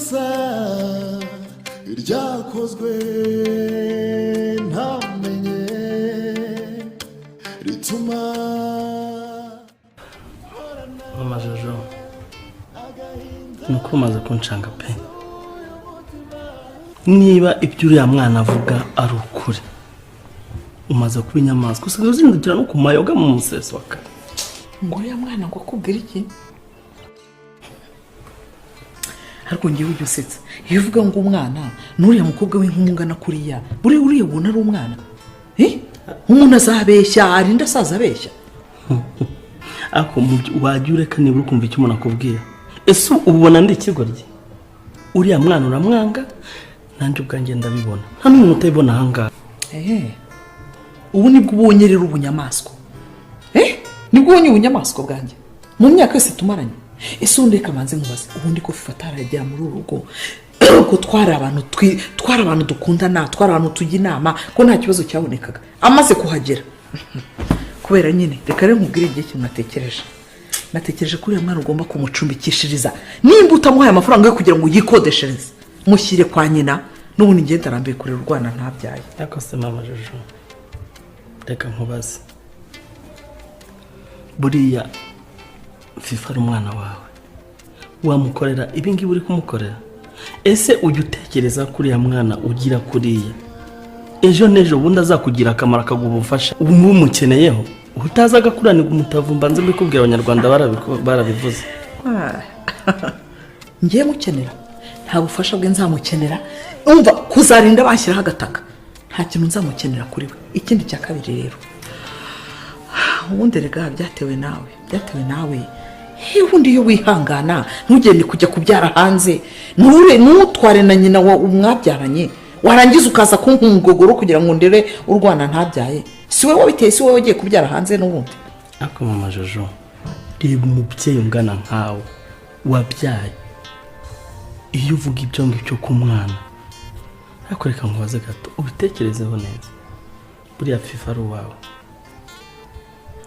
ikosa ryakozwe ntamenye rituma mama Jojo nuko umaze kunshanga pe niba ibyo uriya mwana avuga ari ukuri umaze kuba inyamaswa usigaye uzindukira no ku mayoga mu museso waka ngo uriya mwana ngo akubwira iki ariko ngewe ujya usetsa iyo uvuga ngo umwana n'uriya mukobwa w'inkungana kuriya uriya ubona ari umwana umuntu azabeshya arinda asaza abeshya ako wajya ureka nibura ukumva icyo umuntu akubwira ese ubona ndi ikigoryi uriya mwana uramwanga nanjye ubwanjye ndabibona nta n'umuntu utabibona ahangaha ubu nibwo ubonye rero ubunyamaswa nibwo ubonye ubunyamaswa bwanjye mu myaka yose tumaranye ese undi reka manze nkubaze ubundi ko fata arajya muri uru rugo ko twari abantu dukundana twari abantu tujya inama ko nta kibazo cyabonekaga amaze kuhagera kubera nyine reka rero nkubwire igihe kintu natekereje kuri uyu mwana ugomba kumucumbikishiriza nimba utamuhaye amafaranga yo kugira ngo yikodeshereze mushyire kwa nyina n'ubundi ngenda arambiye kurera urwana ntabyaye ariko se mama Jojo reka nkubaze buriya fifa ari umwana wawe wamukorera ibi ngibi uri kumukorera ese ujya utekereza kuri ya mwana ugira kuriya ejo n'ejo bundi azakugira akamaro akaguha ubufasha ubu umukeneyeho utaza agakuranirwa umutavumba nzi mbikubwira abanyarwanda barabivuze ngiye mukenera nta bufasha bwe nzamukenera umva kuzarinda bashyiraho agataka nta kintu nzamukenera kuri we ikindi cya kabiri rero ubundi rega byatewe nawe ubundi iyo wihangana ntugende kujya kubyara hanze ntutware na nyina umwabyaranye warangiza ukaza kunkungogoro kugira ngo ndere urwana ntabyaye si wowe wabiteye si wowe wagiye kubyara hanze n'ubundi ariko mama Jojo reba umubyeyi ungana nkawe wabyaye iyo uvuga ibyo ngibyo ku mwana ariko reka nkubaze gato ubitekerezeho neza buriya fifa ari uwawe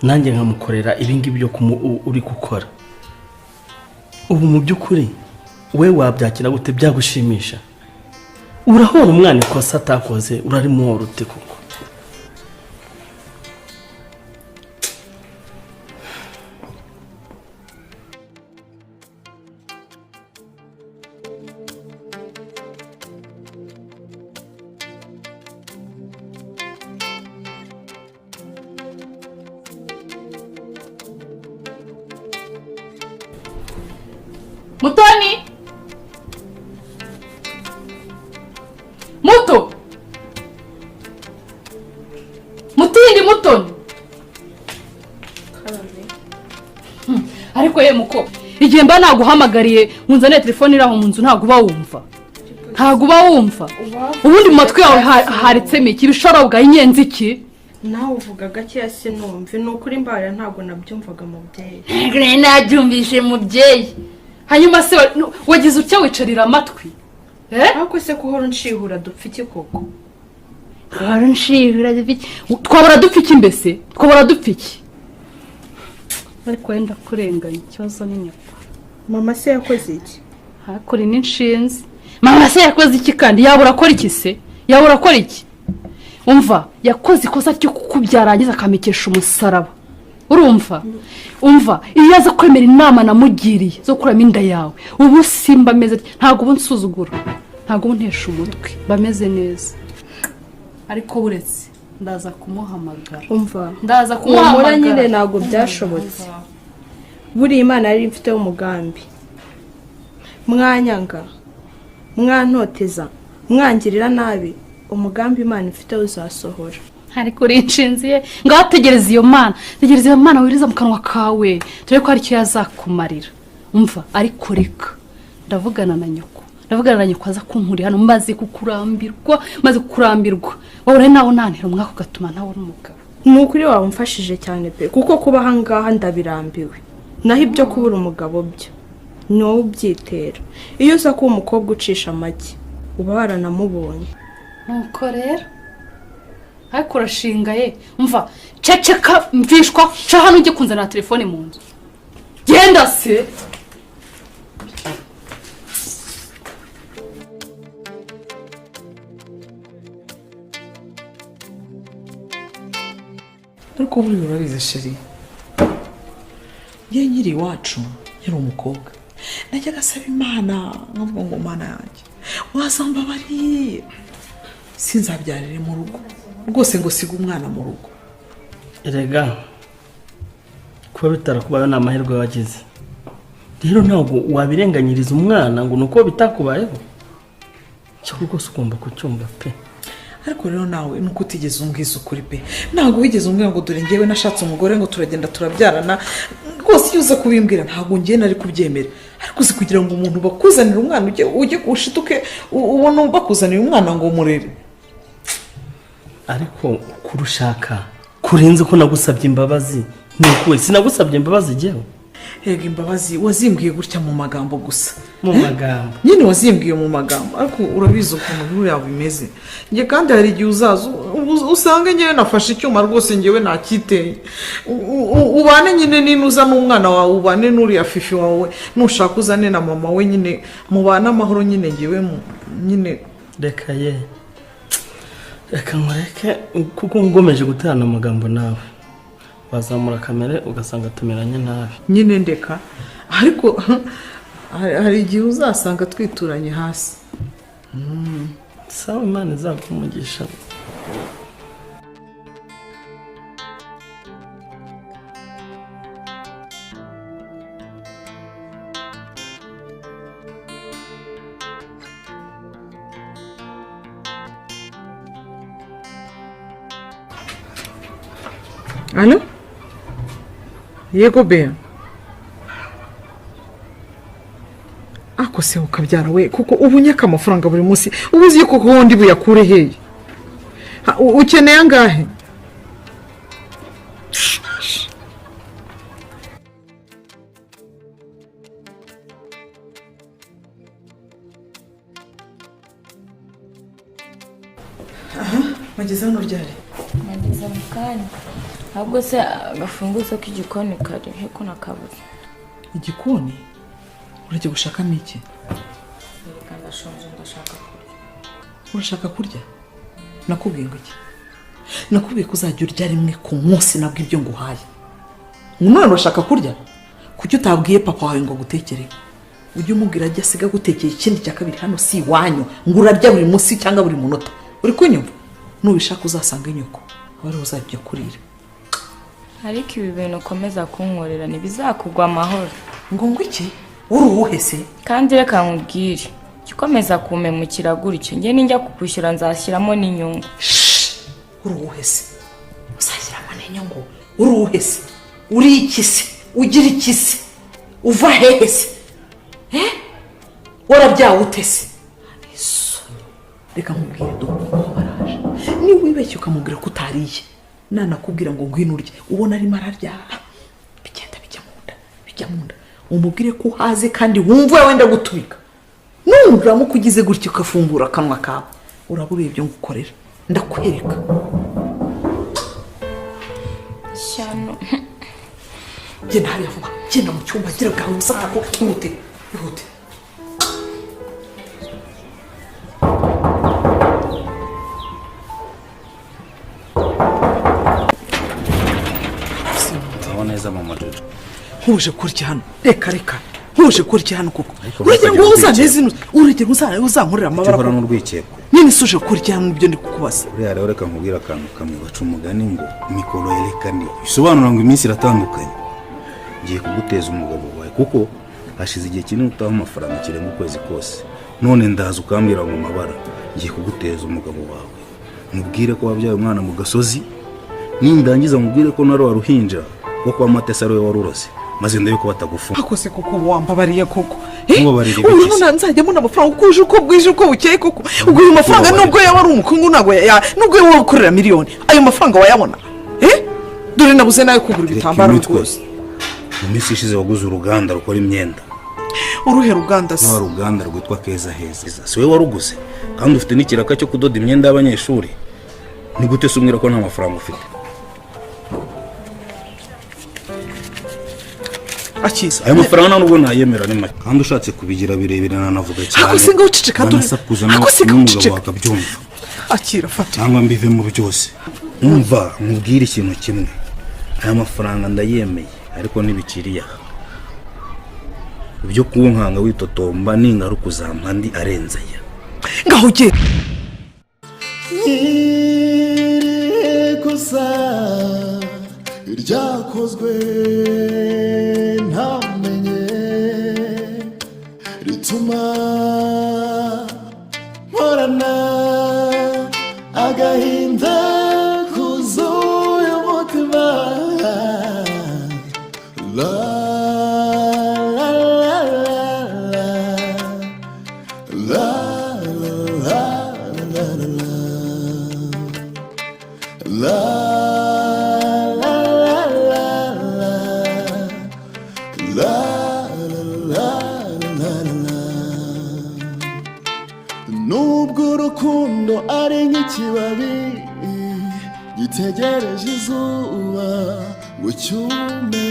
nanjye nkamukorera ibi ngibi byo uri gukora ubu mu by'ukuri we wabyakira gute byagushimisha urahora umwana ikosa atakoze urarimuhora ute koko Mutoni Muto Mutindi Mutoni ariko ye muko igihe mba naguhamagariye nkunzane telefone iraho mu nzu ntago uba wumva ubundi mu matwi yawe haritsemo iki bishorobwa inyenzi iki nawe uvuga gake yase numve nukuri mbara ntago nabyumvaga mubyeyi nabyumvishe mubyeyi hanyuma se wagize utya wicarira amatwi ariko se kuhora nshihura dupfa iki koko twabura dupfa iki mbese twabura dupfa iki ariko wenda kurenganya ikibazo n'inyapa mama se yakoze iki hakuri n'inshinzi mama se yakoze iki kandi yabura akora iki se yabura akora iki umva yakoze ikosa ryo kukubyara agize akamekesha umusaraba urumva iyo aza kwemera inama namugiriye zo kuramo inda yawe ubu simba ameze ntabwo ubu nsuzugura ntabwo ubu ntesha umutwe bameze neza ariko buretse ndaza kumuhamagara umva ndaza kumuhamagara nyine ntabwo byashobotse buri Imana yari ifite umugambi mwanyanga mwantoteza mwangirira nabi umugambi Imana ifite uzasohora ariko rinshinziye ngaho tegereza iyo mana wiriza mu kanwa kawe turebe ko hari icyo yazakumarira umva ariko reka ndavugana na nyoko aza kunkuri hano maze kukurambirwa wowe nawe nantera umwaka ugatuma nawe uri umugabo nukuri wamfashije cyane pe kuko kuba ahangaha ndabirambiwe naho ibyo kubura umugabo byo ni wowe ubyitera iyo uza kuba umukobwa ucisha amagi uba waranamubonye nuko rero ariko urashingaye umva ceceka mvishwa ca hano ujye kunzana telefone mu nzu genda se ariko buri urabizi sheri ye nyiri iwacu yari umukobwa najyaga asaba imana nkavuga ngo mana yanjye wazambabariye sinzabyarire mu rugo rwose ngo siga umwana mu rugo. erega kuba bitarakubayeho ni amahirwe wagize rero ntabwo wabirenganyiriza umwana ngo nuko bitakubayeho cyangwa rwose ugomba kucyumva pe. ariko rero nawe nuko utigeze umbwiza ukuri pe ntabwo wigeze umbwira ngo dore ngewe nashatse umugore ngo turagenda turabyarana rwose iyo uza kubimbwira ntabwo ngiye nari kubyemera ariko uzi kugira ngo umuntu bakuzanire umwana ujye kuwushituke ubona bakuzanira umwana ngo umurere. ariko kurushaka kurenze ko nagusabye imbabazi nuko sinagusabye imbabazi jyewe. Hega imbabazi wazimbwiye gutya mu magambo gusa. Mu magambo nyine wazimbwiye mu magambo ariko urabizi ukuntu buriya bimeze njye kandi hari igihe uzaza usanga ngewe nafashe icyuma rwose ngewe nakiteye ubane nyine ninuza n'umwana wawe ubane n'uriya fifi wawe nushaka uzane na mama we nyine mubane amahoro nyine ngewe nyine. reka ye reka nkureke kuko ngomeje guterana amagambo nawe wazamura kamere ugasanga tumeranye nabi nyine ndeka ariko hari igihe uzasanga twituranye hasi. sawa imana izakumugisha. Alo? Yego Bea. Ako se ukabyara we kuko ubunyaka amafaranga buri munsi ubuzi yuko hondi buyakure heye. Ukeneye angahe? Mageze hano ryari? Mageze mu kanya. Ahubwo se agafunguzo k'igikoni kari heko nakabuze. Igikoni? Urajya gushaka niki? Reka ndashonje ndashaka kurya. Urashaka kurya? Nakubwiye ngo iki? Nakubwiye ko uzajya urya rimwe ku munsi nabwo ibyo nguhaye. Umwana urashaka kurya? Kuki utabwiye papa wawe ngo gutekere? Ujye umubwira ajya asiga gutekera ikindi cya kabiri hano si iwanyu ngo urarya buri munsi cyangwa buri munota. Uri kunyumva? Nubishaka uzasanga inyoko. Wari uzajya kurira. Ariko ibi bintu ukomeza kunkorera ntibizakugwa amahoro. Ngo iki? Uruhe se? Kandi reka nkubwire. Gikomeza kumemukira gutyo nge ninjya kukwishyura nzashyiramo n'inyungu. Uruhe se? Uzashyiramo n'inyungu. Uruhe se? Uri iki se? Ugira iki se? Uva hehe se? Warabyawe ute se? Reka nkubwire baraje. Ni wibeshye ukamubwira ko utariye. Nanakubwira ngo ngwino urye. Ubona ari mararya. Bigenda bijya mu nda. Umubwire ko haze kandi wumva wenda gutwika. Numva kugize gutyo ukafungura akanwa kawe. Urabura ibyo ngukorera. Ndakwereka. Shano. Genda hariya vuba. Genda mu cyumba gira gaho usaka ko twihute. Ihute. neza mama Jojo. Huje kurya hano. Reka. Huje kurya hano koko. Urege ngo uzaneze ino. Urege uzankorera amabara. Cyhora n'urwikeko. Nini suje kurya hano ibyo ndi kukubaza. Uriya rero reka nkubwira akantu kamwe baca umugani ngo mikoro yerekane. Bisobanura ngo iminsi iratandukanye. Ngiye kuguteza umugabo wawe kuko hashize igihe kinini utaha amafaranga kirenga ukwezi kose. None ndaza ukambira mu mabara. Ngiye kuguteza umugabo wawe. Mubwire ko wabyaye umwana mu gasozi. Nindangiza mubwire ko naro waruhinja. Kuko amatesa ariwe warurose maze ndayo ko batagufunga akose kuko wambabariye koko urabona nzajya mbona amafaranga uko uje uko bwije uko bukeye koko ubwo uyu mafaranga nubwo yawe ari umukungu nago nubwo yawe wakorera miliyoni ayo mafaranga wayabona dore nabuze nayo kugura ibitambaro rwose mu minsi ishize waguze uruganda rukora imyenda uruhe ruganda se uruganda rwitwa Keza Heza siwe waruguze kandi ufite n'ikiraka cyo kudoda imyenda y'abanyeshuri ni gute sumwira ko nta mafaranga ufite Akiza ayo mafaranga nubwo nayemera ni make kandi ushatse kubigira birebire nanavuga cyane akose ngo uciceka dore akose ngo uciceka wakabyumva akira fata cyangwa mbive mu byose umva nkubwire ikintu kimwe aya mafaranga ndayemeye ariko ntibiciriye aha. Ibyo kunkanga witotomba n'ingaruka uzampa ndi arenze aya. ngaho ugiye Ikosa ryakozwe ntamenye rituma mporana agahinda kuzuye umutima. La la la la la la la la la la la la la. Nubwo urukundo ari nk'ikibabi gitegereje izuba ngo cyume,